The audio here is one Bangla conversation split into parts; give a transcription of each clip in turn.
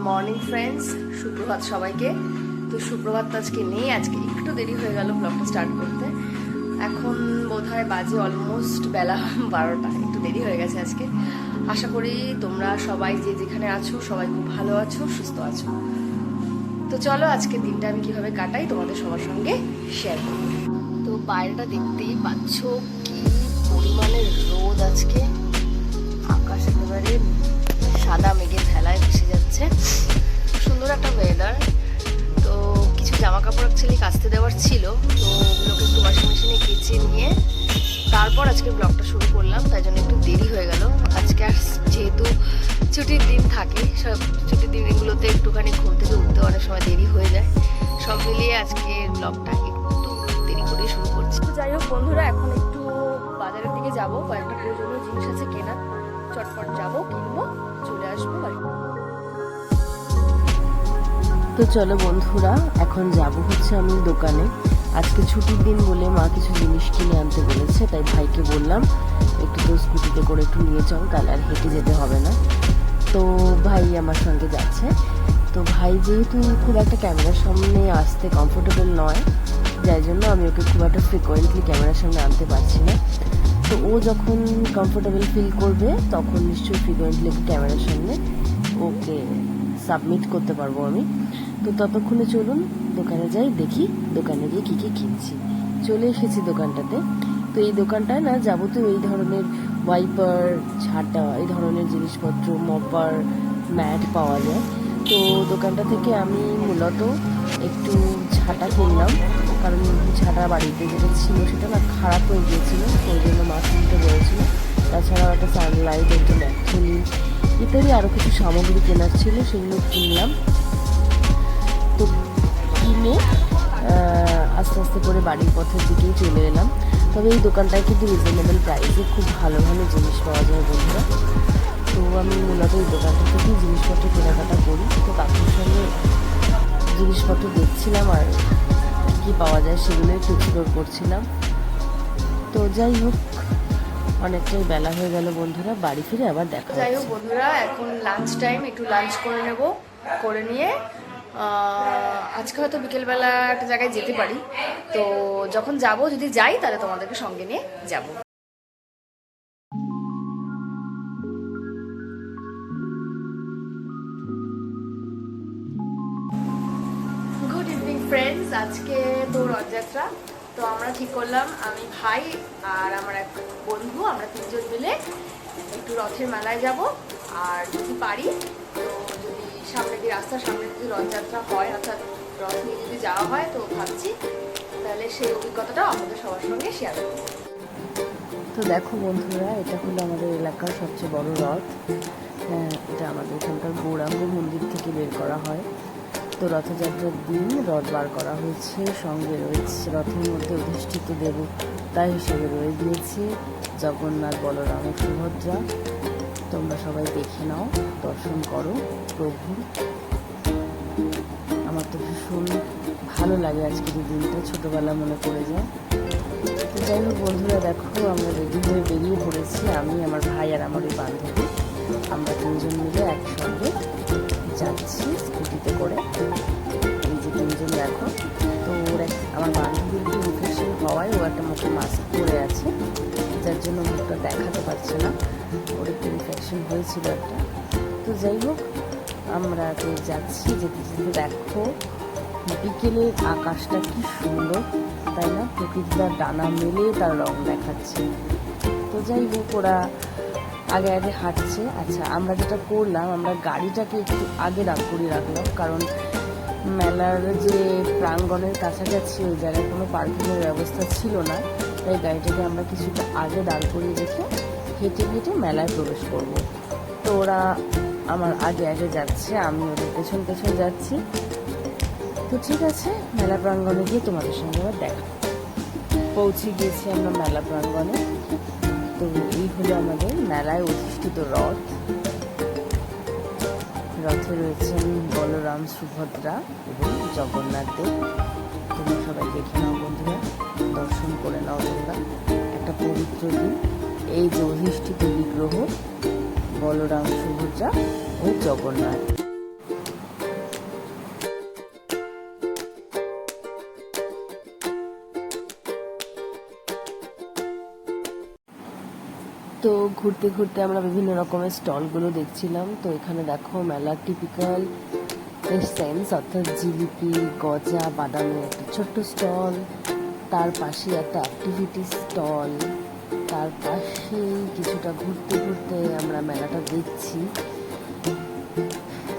মর্নিং ফ্রেন্ডস, সুপ্রভাত সবাইকে। তো সুপ্রভাত আজকে নেই, আজকে একটু দেরি হয়ে গেল ব্লগটা স্টার্ট করতে। এখন বোধহয় বাজে অলমোস্ট বেলা 12টা, একটু দেরি হয়ে গেছে আজকে। আশা করি তোমরা সবাই যে যেখানে আছো সবাই খুব ভালো আছো, সুস্থ আছো। তো চলো আজকে দিনটা আমি কিভাবে কাটাই তোমাদের সবার সঙ্গে শেয়ার করব। তো বাইরেটা দেখতেই পাচ্ছ কি পরিমাণে রোদ আজকে, আকাশ একেবারে সাদা মেঘে ভেলায় ভেসে যাচ্ছে। সুন্দর একটা ওয়েদার। তো কিছু জামা কাপড় অ্যাকচুয়ালি কাচতে দেওয়ার ছিল, তো ওগুলোকে একটু ওয়াশিং মেশিনে কেচে নিয়ে তারপর আজকে ব্লগটা শুরু করলাম, তাই জন্য একটু দেরি হয়ে গেল। আজকে আর যেহেতু ছুটির দিন থাকে, সব ছুটির দিনগুলোতে একটুখানি ঘুম থেকে উঠতে অনেক সময় দেরি হয়ে যায়। সব মিলিয়ে আজকে ব্লগটা একটু দেরি করে শুরু করছি। তো যাই হোক বন্ধুরা, এখন একটু বাজারের দিকে যাব, কয়েকটা প্রয়োজনীয় জিনিস আছে কেনার। চটপট যাবো, কিনবো, চলে আসবো বাড়ি। তো চলো বন্ধুরা, এখন যাব হচ্ছে আমি দোকানে। আজকে ছুটির দিন বলে মা কিছু জিনিস কিনে আনতে বলেছে, তাই ভাইকে বললাম একটু তো স্কুটিতে করে একটু নিয়ে চল, তাহলে আর হেঁটে যেতে হবে না। তো ভাই আমার সঙ্গে যাচ্ছে। তো ভাই যেহেতু খুব একটা ক্যামেরার সামনে আসতে কমফোর্টেবল নয়, যাই জন্য আমি ওকে খুব একটা ফ্রিকোয়েন্টলি ক্যামেরার সামনে আনতে পারছি না। তো ও যখন কমফোর্টেবল ফিল করবে তখন নিশ্চয়ই ফ্রিকোয়েন্টলি ক্যামেরার সামনে ওকে সাবমিট করতে পারবো আমি। তো ততক্ষণে চলুন দোকানে যাই, দেখি দোকানে গিয়ে কী কী কিনছি। চলে এসেছি দোকানটাতে। তো এই দোকানটায় না যাবতীয় এই ধরনের ওয়াইপার, ঝাঁটা, এই ধরনের জিনিসপত্র, মপার, ম্যাট পাওয়া যায়। তো দোকানটা থেকে আমি মূলত একটু ঝাঁটা কিনলাম, কারণ ঝাঁটা বাড়িতে যেটা ছিল সেটা না খারাপ হয়ে গিয়েছিল, ওই জন্য মা কিনতে বলেছিল। তাছাড়াও একটা সানলাইট, একটা ম্যাথলি ইত্যাদি আরও কিছু সামগ্রী কেনার ছিল, সেগুলো কিনলাম। তো কিনে আস্তে আস্তে করে বাড়ির পথের দিকেই চলে এলাম। তবে এই দোকানটায় কিন্তু রিজনেবল প্রাইসে খুব ভালো ভালো জিনিস পাওয়া যায় বন্ধুরা। তো আমি মূলত এই দোকানটা থেকেই জিনিসপত্র কেনাকাটা করি। তো কাকুর সঙ্গে জিনিসপত্র দেখছিলাম আর কী কী পাওয়া যায় সেগুলো একটু এক্সপ্লোর করছিলাম। তো যাই হোক, অনেকটাই বেলা হয়ে গেল বন্ধুরা, বাড়ি ফিরে আবার দেখা যাই হোক বন্ধুরা, এখন লাঞ্চ টাইম, একটু লাঞ্চ করে নেব। করে নিয়ে আজকে হয়তো বিকেলবেলা একটা জায়গায় যেতে পারি। তো যখন যাব, যদি যাই তাহলে তোমাদেরকে সঙ্গে নিয়ে যাব। গুড ইভিনিং ফ্রেন্ডস, আজকে তো রথযাত্রা। তো আমরা ঠিক করলাম, আমি, ভাই আর আমার এক বন্ধু, আমরা তিনজন মিলে একটু রথের মেলায় যাব। আর যদি পারি, তো যদি সামনে দিয়ে রাস্তার সামনে যদি রথযাত্রা হয়, অর্থাৎ রথ নিয়ে যদি যাওয়া হয়, তো ভাবছি তাহলে সেই অভিজ্ঞতাটাও আমাদের সবার সঙ্গে শেয়ার করব। তো দেখো বন্ধুরা, এটা হলো আমাদের এলাকার সবচেয়ে বড় রথ। এটা আমাদের এখানকার গৌরাঙ্গ মন্দির থেকে বের করা হয়। তো রথযাত্রার দিন রথ বার করা হয়েছে, সঙ্গে রয়েছে রথের মধ্যে অধিষ্ঠিত দেবতা হিসেবে রয়ে গিয়েছে জগন্নাথ, বলরাম ও সুভদ্রা। তোমরা সবাই দেখে নাও, দর্শন করো প্রভু। আমার তো ভীষণ ভালো লাগে আজকের এই দিনটা, ছোটোবেলা মনে পড়ে যায়। তো যাই হোক বন্ধুরা, দেখো আমরা রেডি হয়ে বেরিয়ে পড়েছি, আমি, আমার ভাই আর আমার ওই বান্ধবী। আমরা তিনজন মিলে একসঙ্গে যাচ্ছি স্কুটিতে করে। এই যে তিনজন দেখো। তো আমার বান্ধবীর একটু ইনফেকশন হওয়ায় ও একটা মুখে মাস্ক পরে আছে, যার জন্য মুখটা দেখাতে পারছে না। ওর একটু ইনফেকশন হয়েছিল একটা। তো যাই হোক, আমরা তো যাচ্ছি, যেতে যেতে দেখো বিকেলের আকাশটা কি সুন্দর, তাই না? প্রকৃতির ডানা মেলে তার রং দেখাচ্ছে। তো যাই হোক, ওরা আগে আগে হাঁটছে। আচ্ছা, আমরা যেটা করলাম, আমরা গাড়িটাকে একটু আগে দাঁড় করিয়ে রাখলাম, কারণ মেলার যে প্রাঙ্গণের কাছাকাছি ওই জায়গায় কোনো পার্কিংয়ের ব্যবস্থা ছিল না, তাই গাড়িটাকে আমরা কিছুটা আগে দাঁড় করিয়ে রেখে হেঁটে হেঁটে মেলায় প্রবেশ করব। তো ওরা আমার আগে আগে যাচ্ছে, আমি ওদের পেছন পেছন যাচ্ছি। তো ঠিক আছে, মেলা প্রাঙ্গণে গিয়ে তোমাদের সঙ্গে আবার দেখা। পৌঁছে গিয়েছি আমরা মেলা প্রাঙ্গণে। তো এই হলো আমাদের মেলায় অধিষ্ঠিত রথ। রথে রয়েছেন বলরাম, সুভদ্রা এবং জগন্নাথ দেব। তোমরা সবাই দেখে নাও বন্ধুরা, দর্শন করে নাও তোমরা। একটা পবিত্র দিন, এই যে অধিষ্ঠিত বিগ্রহ বলরাম, সুভদ্রা ও জগন্নাথ। তো ঘুরতে ঘুরতে আমরা বিভিন্ন রকমের স্টলগুলো দেখছিলাম। তো এখানে দেখো মেলার টিপিক্যাল এসেন্স অর্থাৎ জিলিপি, গজা, বাদামের একটা ছোট্ট স্টল, তার পাশে একটা অ্যাক্টিভিটি স্টল, তার পাশে কিছুটা ঘুরতে ঘুরতে আমরা মেলাটা দেখছি।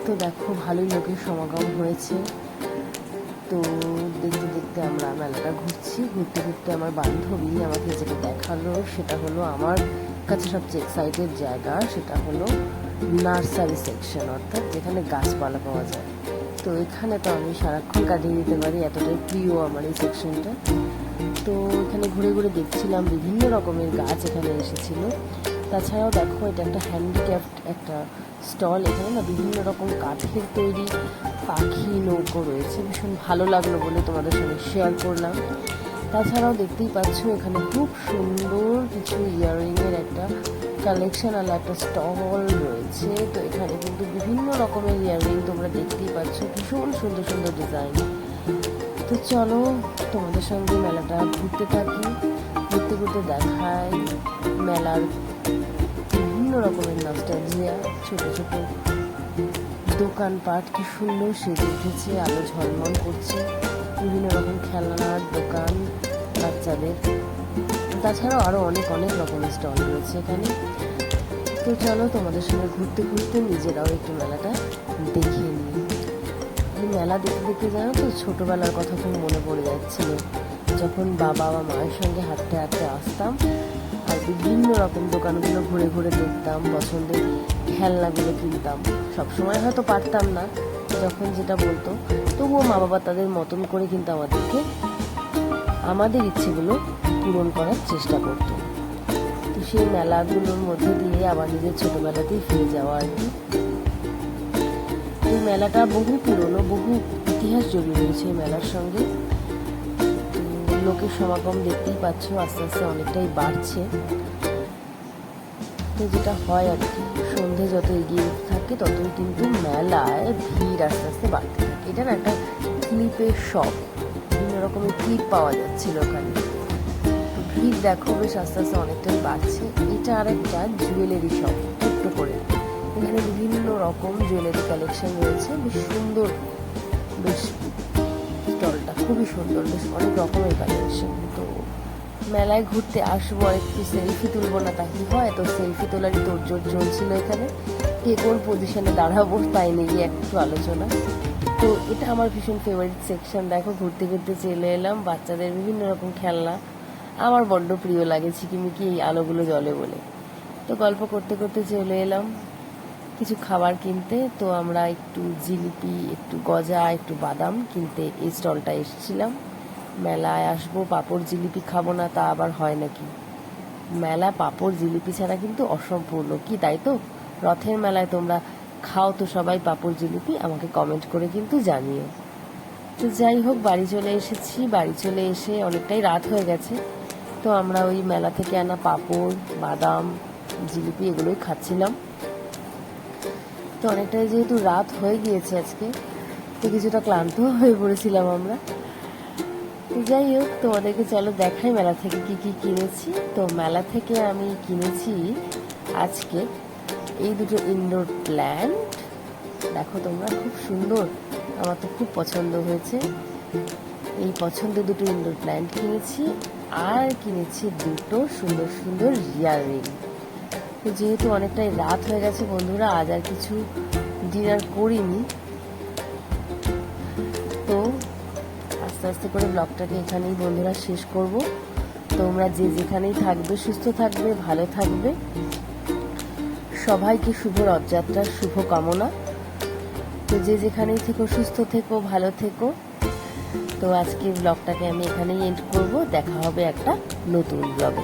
তো দেখো ভালোই লোকের সমাগম হয়েছে। তো দেখতে দেখতে আমরা মেলাটা ঘুরছি। ঘুরতে ঘুরতে আমার বান্ধবী আমাকে যেটা দেখালো সেটা হলো আমার কাছে সবচেয়ে এক্সাইটেড জায়গা, সেটা হলো নার্সারি সেকশন, অর্থাৎ যেখানে গাছপালা পাওয়া যায়। তো এখানে তো আমি সারাক্ষণ কাটিয়ে দিতে পারি, এতটাই প্রিয় আমার এই সেকশনটা। তো এখানে ঘুরে ঘুরে দেখছিলাম বিভিন্ন রকমের গাছ এখানে এসেছিল। তাছাড়াও দেখো এটা একটা হ্যান্ডিক্যাপ্ট একটা স্টল। এখানে না বিভিন্ন রকম কাঠের তৈরি পাখি নৌকো রয়েছে, ভীষণ ভালো লাগলো বলে তোমাদের সঙ্গে শেয়ার করলাম। তাছাড়াও দেখতেই পাচ্ছ এখানে খুব সুন্দর কিছু ইয়াররিংয়ের একটা কালেকশন আর একটা স্টল রয়েছে। তো এখানে কিন্তু বিভিন্ন রকমের ইয়াররিং তোমরা দেখতেই পাচ্ছ, ভীষণ সুন্দর সুন্দর ডিজাইন। তো চলো তোমাদের সঙ্গে মেলাটা ঘুরতে থাকি, ঘুরতে ঘুরতে দেখাই মেলার বিভিন্ন রকমের নস্টালজিয়া, ছোট ছোট দোকানপাট কি সুন্দর সেজে উঠেছে, আলো ঝলমল করছে, বিভিন্ন রকম খেলনার দোকান বাচ্চাদের। তাছাড়াও আরও অনেক অনেক রকমের স্টল রয়েছে এখানে। তো চলো তোমাদের সঙ্গে ঘুরতে ঘুরতে নিজেরাও একটু মেলাটা দেখে নিই। এই মেলা দেখতে দেখতে জানো তো ছোটোবেলার কথা খুব মনে পড়ে যাচ্ছিল, যখন বাবা বা মায়ের সঙ্গে হাঁটতে হাঁটতে আসতাম আর বিভিন্ন রকম দোকানগুলো ঘুরে ঘুরে দেখতাম, পছন্দের খেলনাগুলো কিনতাম। সবসময় হয়তো পারতাম না, যখন যেটা বলতো তবুও মা বাবা তাদের মতন করে কিন্তু আমাদেরকে আমাদের ইচ্ছেগুলো পূরণ করার চেষ্টা করতো। তো সেই মেলাগুলোর মধ্যে দিয়ে আবার নিজের ছোটোবেলাতেই ফিরে যাওয়া আর কি। এই মেলাটা বহু পুরনো, বহু ইতিহাস জড়িয়ে রয়েছে এই মেলার সঙ্গে। লোকের সমাগম দেখতেই পাচ্ছ আস্তে আস্তে অনেকটাই বাড়ছে। তো যেটা হয় আর কি, সন্ধে যত এগিয়ে থাকে ততই কিন্তু মেলায় ভিড় আস্তে আস্তে বাড়তে থাকে। এটা না একটা ক্লিপের শপ, বিভিন্ন রকমের ক্লিপ পাওয়া যাচ্ছিল ওখানে। তো ভিড় দেখো বেশ আস্তে আস্তে অনেকটাই বাড়ছে। এটা আর একটা জুয়েলারি শপ, ছোট্ট করে। এখানে বিভিন্ন রকম জুয়েলারি কালেকশন রয়েছে, বেশ সুন্দর, বেশ স্টলটা খুবই সুন্দর, বেশ অনেক রকমের কালেকশন। তো মেলায় ঘুরতে আসবো আর একটু সেলফি তুলবো না তা কি হয়, তো সেলফি তোলারই তোড়জোড় চলছিল এখানে। কে কোন পজিশনে দাঁড়াবো তাই নিয়ে একটু আলোচনা। তো এটা আমার ভীষণ ফেভারিট সেকশন। দেখো ঘুরতে ঘুরতে চলে এলাম, বাচ্চাদের বিভিন্ন রকম খেলনা আমার বড্ড প্রিয় লাগে, ঝিকিমিকি এই আলোগুলো জ্বলে বলে। তো গল্প করতে করতে চলে এলাম কিছু খাবার কিনতে। তো আমরা একটু জিলিপি, একটু গজা, একটু বাদাম কিনতে এই স্টলটা এসেছিলাম। মেলায় আসবো, পাঁপড় জিলিপি খাবো না তা আবার হয় নাকি? মেলা পাঁপড় জিলিপি ছাড়া কিন্তু অসম্পূর্ণ, কি তাই তো? রথের মেলায় তোমরা খাও তো সবাই পাঁপড় জিলিপি? আমাকে কমেন্ট করে কিন্তু জানিও। তো যাই হোক, বাড়ি চলে এসেছি। বাড়ি চলে এসে অনেকটাই রাত হয়ে গেছে। তো আমরা ওই মেলা থেকে আনা পাঁপড়, বাদাম, জিলিপি এগুলোই খাচ্ছিলাম। তো অনেকটাই যেহেতু রাত হয়ে গিয়েছে আজকে, তো কিছুটা ক্লান্ত হয়ে পড়েছিলাম আমরা। তো যাই হোক, তোমাদেরকে চলো দেখাই মেলা থেকে কি কি কিনেছি। তো মেলা থেকে আমি কিনেছি আজকে এই দুটো ইনডোর প্ল্যান্ট। দেখো তোমরা, খুব সুন্দর, আমার তো খুব পছন্দ হয়েছে। এই পছন্দের দুটো ইনডোর প্ল্যান্ট কিনেছি, আর কিনেছি দুটো সুন্দর সুন্দর ইয়াররিং। তো যেহেতু অনেকটাই রাত হয়ে গেছে বন্ধুরা, আজ আর কিছু ডিনার করিনি। তো আস্তে আস্তে করে ব্লগটাকে এখানেই বন্ধুরা শেষ করব। তোমরা যে যেখানেই থাকবে সুস্থ থাকবে, ভালো থাকবে। সবাইকে শুভ রথযাত্রার শুভ কামনা। তো যে যেখানেই থেকো সুস্থ থেকো, ভালো থেকো। তো আজকের ব্লগটাকে আমি এখানেই এন্ড করব। দেখা হবে একটা নতুন ব্লগে।